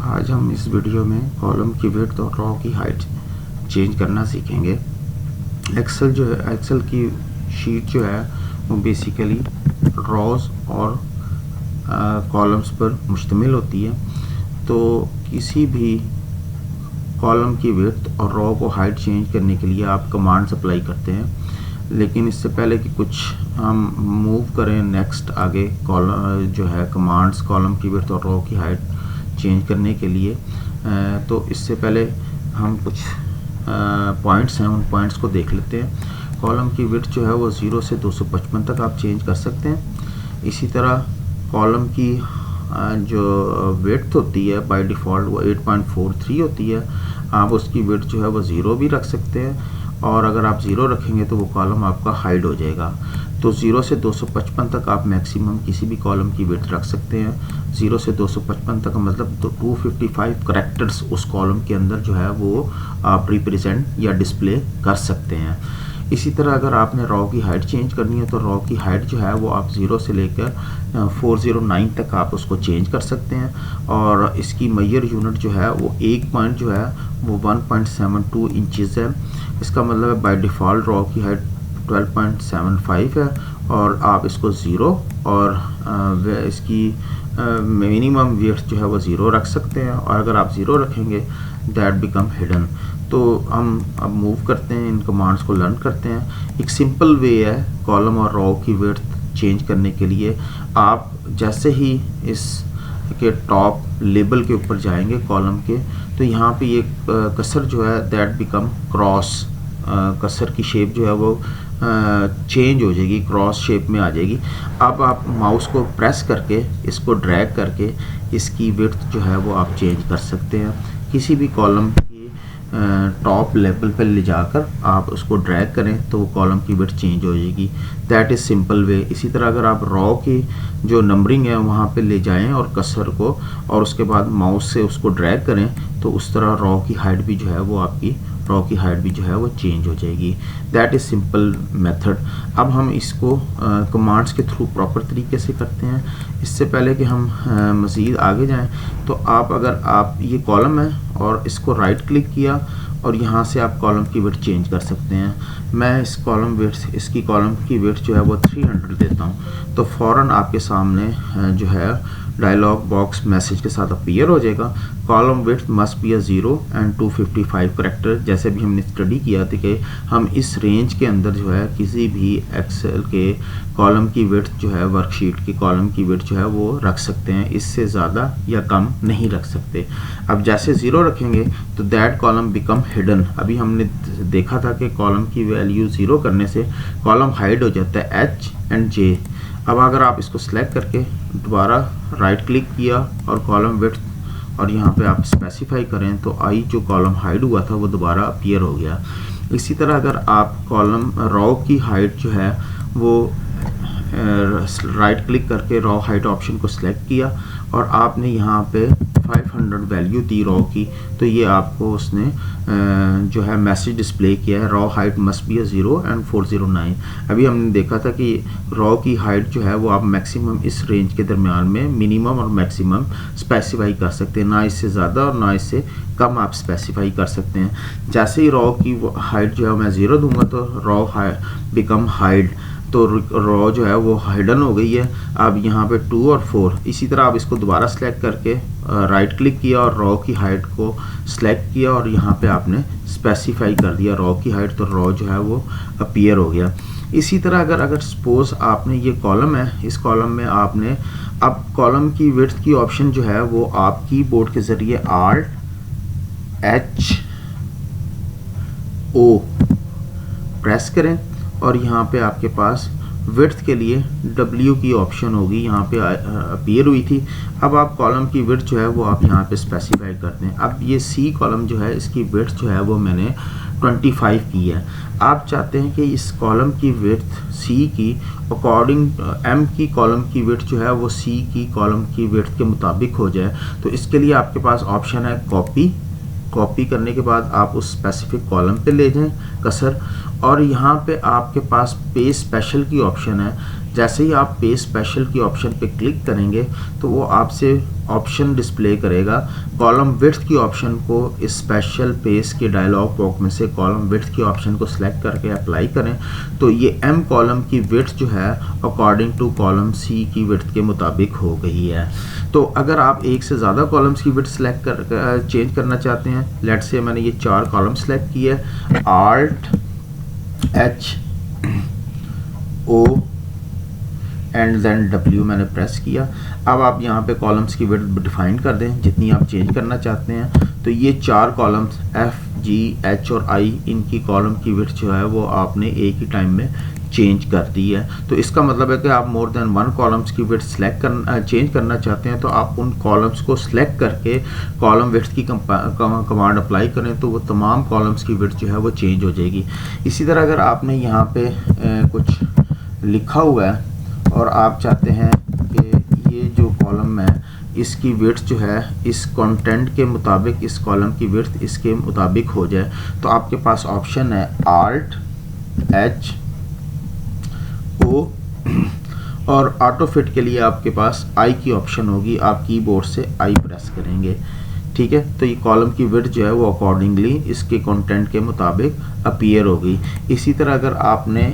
आज हम इस वीडियो में कॉलम की विड्थ और रॉ की हाइट चेंज करना सीखेंगे। एक्सेल की शीट जो है वो बेसिकली रॉज और कॉलम्स पर मुश्तमिल होती है। तो किसी भी कॉलम की विड्थ और रॉ को हाइट चेंज करने के लिए आप कमांड्स अप्लाई करते हैं, लेकिन इससे पहले कि कुछ हम मूव करें नेक्स्ट आगे कॉलम जो है कमांड्स कॉलम की विड्थ और रॉ की हाइट चेंज करने के लिए, तो इससे पहले हम कुछ पॉइंट्स हैं, उन पॉइंट्स को देख लेते हैं। कॉलम की विड्थ जो है वो 0 से 255 तक आप चेंज कर सकते हैं। इसी तरह कॉलम की जो विड्थ होती है बाय डिफ़ॉल्ट वो 8.43 होती है। आप उसकी विड्थ जो है वो 0 भी रख सकते हैं, और अगर आप 0 रखेंगे तो वो कॉलम आपका हाइड हो जाएगा। तो 0 से 255 तक आप मैक्सिमम किसी भी कॉलम की विड्थ रख सकते हैं। 0 से 255 तक मतलब 255 करैक्टर्स उस कॉलम के अंदर जो है वो आप रिप्रेजेंट या डिस्प्ले कर सकते हैं। इसी तरह अगर आपने रॉ की हाइट चेंज करनी है तो रॉ की हाइट जो है वो आप 0 से लेकर 409 तक आप उसको चेंज कर सकते हैं, और इसकी मेजर यूनिट जो है वो एक पॉइंट जो है वो 1.72 इंचज़ है। इसका मतलब है बाय डिफ़ॉल्ट रॉ की हाइट 12.75 है, और आप इसको 0 और इसकी मिनिमम विड्थ जो है वो 0 रख सकते हैं, और अगर आप 0 रखेंगे दैट बिकम हिडन। तो हम अब मूव करते हैं, इन कमांड्स को लर्न करते हैं। एक सिंपल वे है कॉलम और रॉ की विड्थ चेंज करने के लिए। आप जैसे ही इस के टॉप लेबल के ऊपर जाएंगे कॉलम के, तो यहाँ पे ये कसर जो है दैट बिकम क्रॉस, कसर की शेप जो है वो चेंज हो जाएगी, क्रॉस शेप में आ जाएगी। अब आप माउस को प्रेस करके इसको ड्रैग करके इसकी विड्थ जो है वो आप चेंज कर सकते हैं। किसी भी कॉलम की टॉप लेवल पर ले जाकर आप उसको ड्रैग करें तो वो कॉलम की विड्थ चेंज हो जाएगी। That is simple way. इसी तरह अगर आप रॉ की जो नंबरिंग है वहाँ पे ले जाएं और कसर को, और उसके बाद माउस से उसको ड्रैग करें, तो उस तरह रॉ की हाइट भी जो है वो आपकी रॉ की हाइट भी जो है वो चेंज हो जाएगी। That is simple method. अब हम इसको कमांड्स के थ्रू प्रॉपर तरीके से करते हैं। इससे पहले कि हम मज़ीद आगे जाएं, तो अगर आप ये कॉलम है और इसको राइट क्लिक किया और यहाँ से आप कॉलम की विड्थ चेंज कर सकते हैं। मैं इसकी कॉलम की विड्थ जो है वो 300 देता हूँ, तो फ़ौरन आपके सामने जो है डायलॉग बॉक्स मैसेज के साथ अपीयर हो जाएगा। Column width must be 0 and 255 character. जैसे भी हमने स्टडी किया था कि हम इस रेंज के अंदर जो है किसी भी एक्सेल के कॉलम की विड्थ जो है वर्कशीट की कॉलम की विड्थ जो है वो रख सकते हैं, इससे ज़्यादा या कम नहीं रख सकते। अब जैसे 0 रखेंगे तो दैट कॉलम बिकम हिडन। अभी हमने देखा था कि कॉलम की वैल्यू 0 करने से कॉलम हाइड हो जाता है H एंड J। अब अगर आप इसको सिलेक्ट करके दोबारा राइट क्लिक किया और कॉलम विड्थ और यहाँ पे आप स्पेसिफाई करें, तो आई जो कॉलम हाइड हुआ था वो दोबारा अपीयर हो गया। इसी तरह अगर आप कॉलम रॉ की हाइट जो है वो राइट क्लिक करके रॉ हाइट ऑप्शन को सिलेक्ट किया और आपने यहाँ पे 500 वैल्यू दी रॉ की, तो ये आपको उसने जो है मैसेज डिस्प्ले किया है, raw height must be 0 and 409। अभी हमने देखा था कि रॉ की हाइट जो है वो आप मैक्सिमम इस रेंज के दरमियान में मिनिमम और मैक्सिमम स्पेसिफाई कर सकते हैं, ना इससे ज़्यादा और ना इससे कम आप स्पेसिफाई कर सकते हैं। जैसे ही रॉ की हाइट जो है मैं 0 दूंगा तो रॉ बिकम हाइड, तो रॉ जो है वो हाइडन हो गई है। अब यहाँ पे 2 और 4, इसी तरह आप इसको दोबारा सेलेक्ट करके राइट क्लिक किया और रॉ की हाइट को सिलेक्ट किया और यहाँ पे आपने स्पेसिफाई कर दिया रॉ की हाइट, तो रॉ जो है वो अपीयर हो गया। इसी तरह अगर सपोज आपने ये कॉलम है, इस कॉलम में आपने अब कॉलम की विड्थ की ऑप्शन जो है वो आप कीबोर्ड के ज़रिए Alt O प्रेस करें और यहाँ पे आपके पास विड्थ के लिए W की ऑप्शन होगी, यहाँ पे अपीयर हुई थी। अब आप कॉलम की विड्थ जो है वो आप यहाँ पे स्पेसिफाई करते हैं। अब ये C कॉलम जो है इसकी विड्थ जो है वो मैंने 25 की है। आप चाहते हैं कि इस कॉलम की विड्थ C की अकॉर्डिंग M की कॉलम की विड्थ जो है वो C की कॉलम की विड्थ के मुताबिक हो जाए, तो इसके लिए आपके पास ऑप्शन है कॉपी करने के बाद आप उस स्पेसिफिक कॉलम पे ले जाएं कसर, और यहाँ पे आपके पास पेज स्पेशल की ऑप्शन है, जैसे ही आप पेज स्पेशल की ऑप्शन पे क्लिक करेंगे तो वो आपसे ऑप्शन डिस्प्ले करेगा। कॉलम विड्थ की ऑप्शन को इस स्पेशल पेज के डायलॉग बॉक्स में से कॉलम विड्थ की ऑप्शन को सिलेक्ट करके अप्लाई करें तो ये एम कॉलम की विड्थ जो है अकॉर्डिंग टू कॉलम सी की विड्थ के मुताबिक हो गई है। तो अगर आप एक से ज़्यादा कॉलम्स की विड्थ सेलेक्ट कर चेंज करना चाहते हैं, लेट्स से मैंने ये 4 कॉलम सेलेक्ट किए, Alt H O and then W मैंने प्रेस किया। अब आप यहाँ पे कॉलम्स की विड्थ डिफाइन कर दें जितनी आप चेंज करना चाहते हैं। तो ये 4 कॉलम्स F, G, H और I, इनकी कॉलम की विड्थ जो है वो आपने एक ही टाइम में चेंज कर दी है। तो इसका मतलब है कि आप मोर देन 1 कॉलम्स की विड्थ चेंज करना चाहते हैं तो आप उन कॉलम्स को सिलेक्ट करके कॉलम विड्थ की कमांड अप्लाई करें तो वो तमाम कॉलम्स की विड्थ जो है वो चेंज हो जाएगी। इसी तरह अगर आपने यहाँ पे कुछ लिखा हुआ है और आप चाहते हैं कि ये जो कॉलम है इसकी विड्थ जो है इस कंटेंट के मुताबिक, इस कॉलम की विड्थ इसके मुताबिक हो जाए, तो आपके पास ऑप्शन है Alt H O और ऑटो फिट के लिए आपके पास I की ऑप्शन होगी। आप कीबोर्ड से I प्रेस करेंगे, ठीक है। तो ये कॉलम की विड्थ जो है वो अकॉर्डिंगली इसके कंटेंट के मुताबिक अपीयर होगी। इसी तरह अगर आपने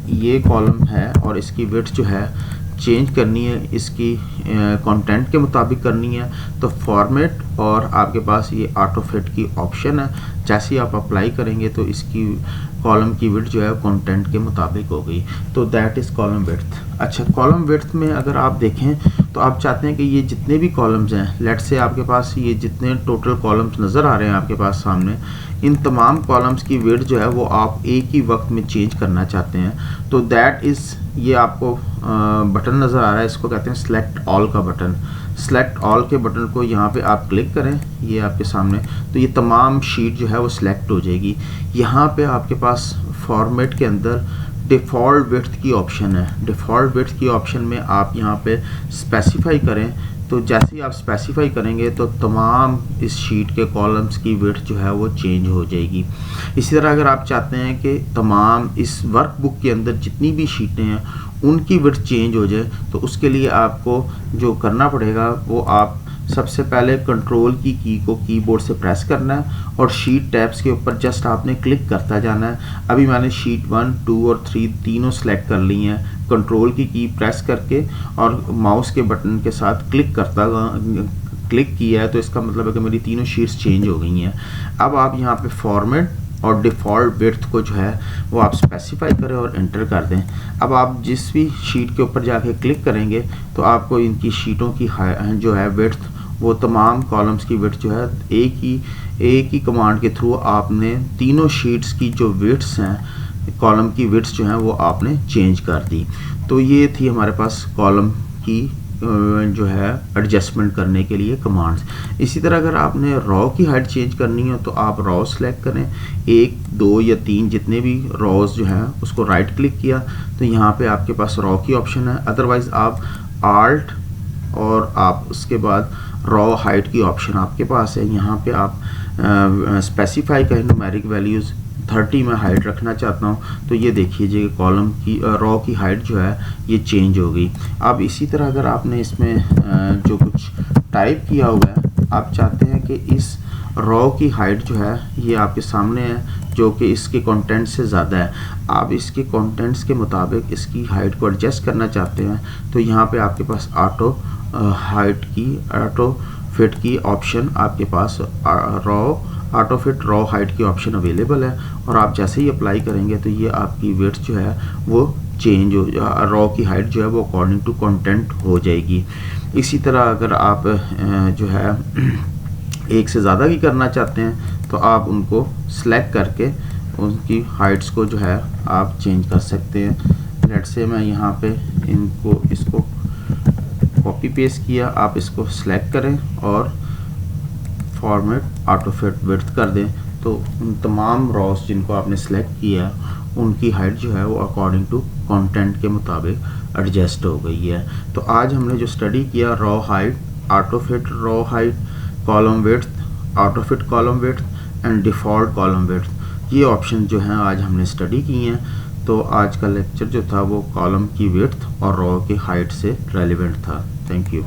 ये कॉलम है और इसकी विड्थ जो है चेंज करनी है, इसकी कंटेंट के मुताबिक करनी है, तो फॉर्मेट और आपके पास ये ऑटो फिट की ऑप्शन है। जैसे ही आप अप्लाई करेंगे तो इसकी कॉलम की विड्थ जो है कंटेंट के मुताबिक हो गई। तो दैट इज़ कॉलम विड्थ। अच्छा, कॉलम विड्थ में अगर आप देखें तो आप चाहते हैं कि ये जितने भी कॉलम्स हैं, लेट्स से आपके पास ये जितने टोटल कॉलम्स नज़र आ रहे हैं आपके पास सामने, इन तमाम कॉलम्स की विड्थ जो है वो आप एक ही वक्त में चेंज करना चाहते हैं। तो दैट इज़, ये आपको बटन नज़र आ रहा है, इसको कहते हैं सेलेक्ट ऑल का बटन। सेलेक्ट ऑल के बटन को यहाँ पे आप क्लिक करें, ये आपके सामने, तो ये तमाम शीट जो है वो सिलेक्ट हो जाएगी। यहाँ पे आपके पास फॉर्मेट के अंदर डिफ़ॉल्ट विड्थ की ऑप्शन है। डिफ़ॉल्ट विड्थ की ऑप्शन में आप यहाँ पे स्पेसिफाई करें, तो जैसे ही आप स्पेसिफाई करेंगे तो तमाम इस शीट के कॉलम्स की विड्थ जो है वो चेंज हो जाएगी। इसी तरह अगर आप चाहते हैं कि तमाम इस वर्कबुक के अंदर जितनी भी शीटें हैं उनकी विड्थ चेंज हो जाए, तो उसके लिए आपको जो करना पड़ेगा वो आप सबसे पहले कंट्रोल की को कीबोर्ड से प्रेस करना है और शीट टैब्स के ऊपर जस्ट आपने क्लिक करता जाना है। अभी मैंने शीट 1, 2 और 3 तीनों सेलेक्ट कर ली हैं। कंट्रोल की प्रेस करके और माउस के बटन के साथ क्लिक किया है, तो इसका मतलब है कि मेरी तीनों शीट्स चेंज हो गई हैं। अब आप यहाँ पे फॉर्मेट और डिफ़ॉल्ट विड्थ को जो है वो आप स्पेसिफाई करें और एंटर कर दें। अब आप जिस भी शीट के ऊपर जाके क्लिक करेंगे तो आपको इनकी शीटों की जो है विड्थ, वो तमाम कॉलम्स की विड्थ जो है एक ही कमांड के थ्रू आपने तीनों शीट्स की जो विड्थ्स हैं, कॉलम की विड्थ्स जो हैं वो आपने चेंज कर दी। तो ये थी हमारे पास कॉलम की जो है एडजस्टमेंट करने के लिए कमांड्स। इसी तरह अगर आपने रॉ की हाइट चेंज करनी हो तो आप रॉ सेलेक्ट करें, 1, 2 या 3 जितने भी रॉज जो हैं उसको राइट क्लिक किया तो यहाँ पे आपके पास रॉ की ऑप्शन है। अदरवाइज़ आप आल्ट और आप उसके बाद रॉ हाइट की ऑप्शन आपके पास है। यहाँ पे आप स्पेसिफाई करें न्यूमेरिक वैल्यूज़ 30 में हाइट रखना चाहता हूँ, तो ये देखिए कॉलम की रॉ की हाइट जो है ये चेंज हो गई। अब इसी तरह अगर आपने इसमें जो कुछ टाइप किया हुआ है, आप चाहते हैं कि इस रॉ की हाइट जो है ये आपके सामने है जो कि इसके कंटेंट से ज़्यादा है, आप इसके कंटेंट्स के मुताबिक इसकी हाइट को एडजस्ट करना चाहते हैं, तो यहाँ पे आपके पास ऑटो फिट की ऑप्शन आपके पास ऑटो फिट रॉ हाइट की ऑप्शन अवेलेबल है। और आप जैसे ही अप्लाई करेंगे तो ये आपकी विड्थ जो है वो चेंज हो, रॉ की हाइट जो है वो अकॉर्डिंग टू कंटेंट हो जाएगी। इसी तरह अगर आप जो है एक से ज़्यादा भी करना चाहते हैं तो आप उनको सेलेक्ट करके उनकी हाइट्स को जो है आप चेंज कर सकते हैं। लेट्स से मैं यहाँ पे इसको कॉपी पेस्ट किया, आप इसको सेलेक्ट करें और फॉर्मेट ऑटो फिट विड्थ कर दें, तो उन तमाम रॉस जिनको आपने सेलेक्ट किया उनकी हाइट जो है वो अकॉर्डिंग टू कंटेंट के मुताबिक एडजस्ट हो गई है। तो आज हमने जो स्टडी किया raw height, auto fit raw height, column width, auto fit column width and default column width, ये ऑप्शन जो हैं आज हमने स्टडी किए हैं। तो आज का लेक्चर जो था वो कॉलम की विड्थ और रो की हाइट से रेलिवेंट था। Thank you.